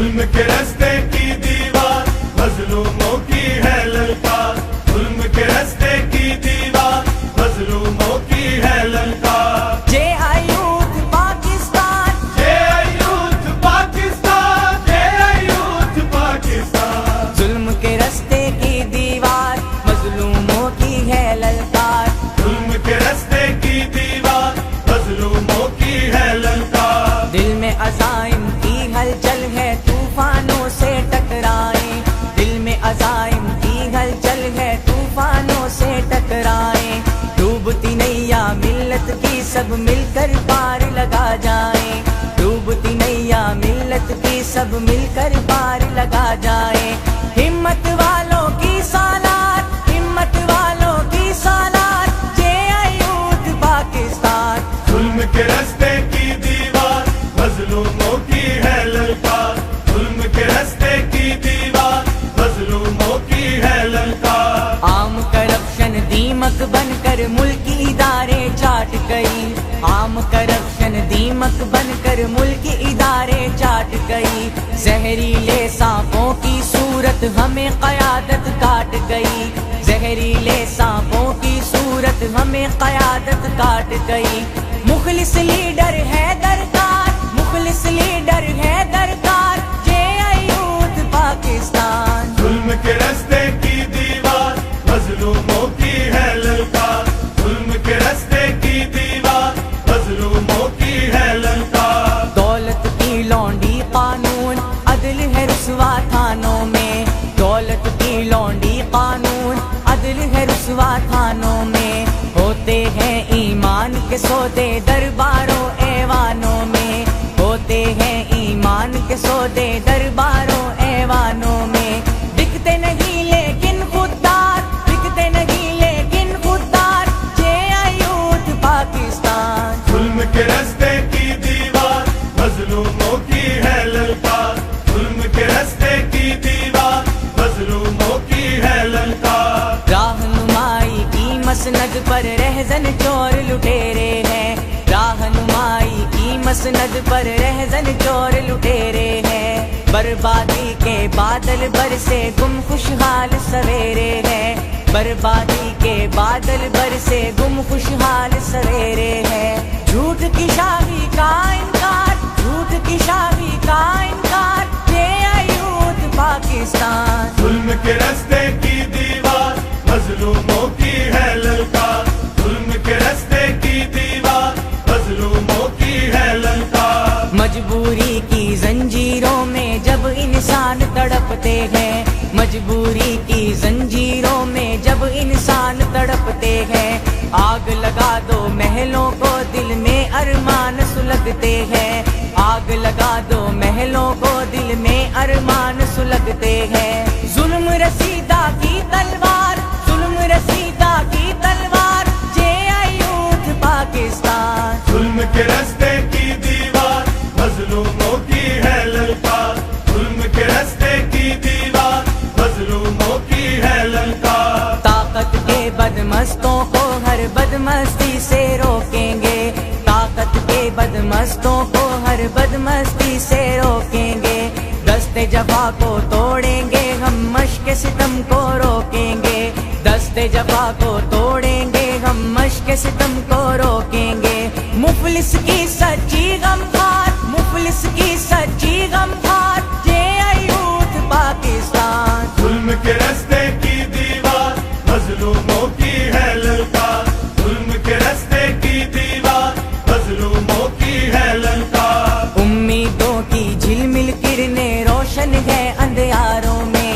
ظلم کے رستے کی دیوار مظلوموں کی ہے للکار، ظلم کے رستے کی دیوار مظلوموں کی ہے للکار۔ جے آئی یوتھ پاکستان، جے آئی یوتھ پاکستان، جے آئی یوتھ پاکستان۔ ظلم کے رستے کی دیوار مظلوموں کی ہے للکار، ظلم کے رستے کی دیوار مظلوموں کی ہے للکار۔ دل میں عزائم کی ہلچل ہے طوفانوں سے ٹکرائیں، دل میں عزائم کی ہلچل ہے طوفانوں سے ٹکرائیں، ڈوبتی نیا ملت کی سب مل کر پار لگا جائیں، ڈوبتی نیا ملت کی سب مل کر پار لگا جائیں۔ ہمت والوں کی سالات، ہمت والوں کی سالات، جے آئی یوتھ پاکستان۔ ظلم کے رستے کی دیوار مظلوموں کی ہے للکار، ظلم کے رستے کی دیوار مظلوموں کی ہے للکار۔ عام کرپشن دیمک بن کر ملکی ادارے چاٹ گئی، عام کرپشن دیمک بن کر ملکی ادارے چاٹ گئی، زہریلے سانپوں کی صورت ہمیں قیادت کاٹ گئی، زہریلے سانپوں کی صورت ہمیں قیادت کاٹ گئی۔ مخلص لیڈر ہے درکار، مخلص لیڈر ہے درکار، جے آئی یوتھ پاکستان۔ ظلم کے رستے کی دیوار مظلوموں کی ہے للکار، ظلم کے رستے کی دیوار مظلوموں کی ہے للکار۔ دولت کی لونڈی قانون عدل ہے رسوا تھانوں میں، دولت کی لونڈی قانون عدل ہے رسوا تھانوں میں، ہوتے ہیں ایمان کے سودے درباروں ایوانوں میں، ہوتے ہیں ایمان کے سودے درباروں ایوانوں میں، بکتے نہیں لیکن خوددار، بکتے نہیں لیکن خوددار، جے آئی یوتھ پاکستان۔ ظلم کے رستے کی دیوار مظلوموں کی ہے للکار، ظلم کے رستے کی دیوار مظلوموں کی ہے للکار۔ راہنمائی کی مسند پر رہزن چور لٹیرے ہیں، راہنمائی کی مسند پر رہزن چور لٹیرے ہیں، بربادی کے بادل برسے گم خوشحال سویرے ہیں، بربادی کے بادل برسے گم خوشحال سویرے ہیں۔ جھوٹ کی شاہی کا انکار، جھوٹ کی شاہی کا انکار، جے آئی یوتھ پاکستان۔ ظلم کے رستے کی دیوار مظلوموں کی ہے للکار، ظلم کے رستے کی دیوار مظلوموں کی ہے للکار۔ مجبوری کی زنجیروں میں جب انسان تڑپتے ہیں، مجبوری کی زنجیروں میں جب انسان تڑپتے ہیں، آگ لگا دو محلوں کو دل میں ارمان سلگتے ہیں، آگ لگا دو محلوں کو دل میں ارمان سلگتے ہیں۔ ظلم رسیدہ کی تلوار، ظلم رسیدہ کی تلوار، جے آئی یوتھ پاکستان۔ ظلم کے رستے کی دیوار مظلوموں کی ہے للکار، ظلم کے رستے کی دیوار مظلوموں کی ہے للکار۔ طاقت کے بدمستوں کو ہر بدمستی سے روکیں گے، طاقت کے بدمستوں کو ہر بدمستی سے روکیں گے، دستے جفا کو توڑیں گے ہم مشق ستم کو روکیں گے، دستے جفا کو توڑیں گے ہم مشق ستم کو روکیں گے۔ مفلس کی سچی غمخوار، مفلس کی سچی غمخوار، جے آئی یوتھ پاکستان۔ ظلم کے رستے کی دیوار مظلوموں کی ہے للکار، ظلم کے رستے کی دیوار مظلوموں کی ہے للکار۔ امیدوں کی جھلمل کرنیں روشن ہے اندھیاروں میں،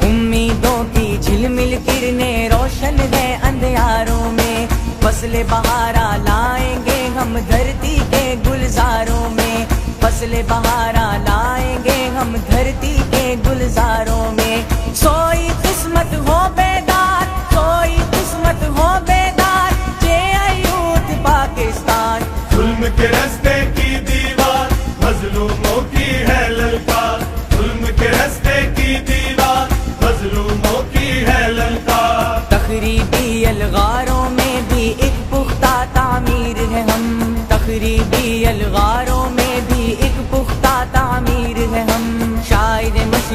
امیدوں کی جھلمل کرنیں روشن ہے اندھیاروں میں، فصل بہارا لائیں گے ہم دھرتی کے گلزاروں میں، فصل بہارا لائیں گے ہم دھرتی کے گلزاروں میں۔ سوئی قسمت ہو بیدار، سوئی قسمت ہو بیدار، جے آئی یوتھ پاکستان۔ ظلم کے رستے کی دیوار مظلوموں کی ہے للکار، ظلم کے رستے کی دیوار مظلوموں کی ہے للکار۔ تخریبی الغاروں میں بھی ایک پختہ تعمیر ہے ہم، تخریبی الغاروں میں بھی ایک پختہ تعمیر ہے ہم،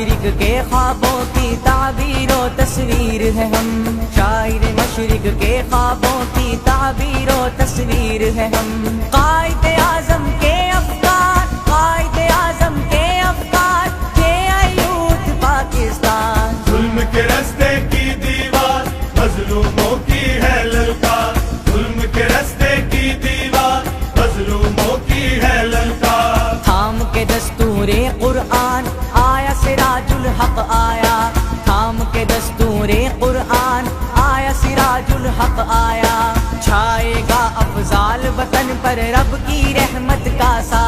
مشرق کے خوابوں کی تعبیر و تصویر ہے ہم، شاعر مشرق کے خوابوں کی تعبیر و تصویر ہے ہم، قائد اعظم کے افکار، قائد اعظم کے افکار، یہ یوتھ پاکستان، ظلم کے رستے کی دیوار مظلوموں کی ہے للکار، ظلم کے رستے کی دیوار مظلوموں کی ہے للکار، تھام کے دستور قرآن آیا سراج الحق آیا، تھام کے دستور قرآن آیا سراج الحق آیا، چھائے گا افضال وطن پر رب کی رحمت کا سایہ،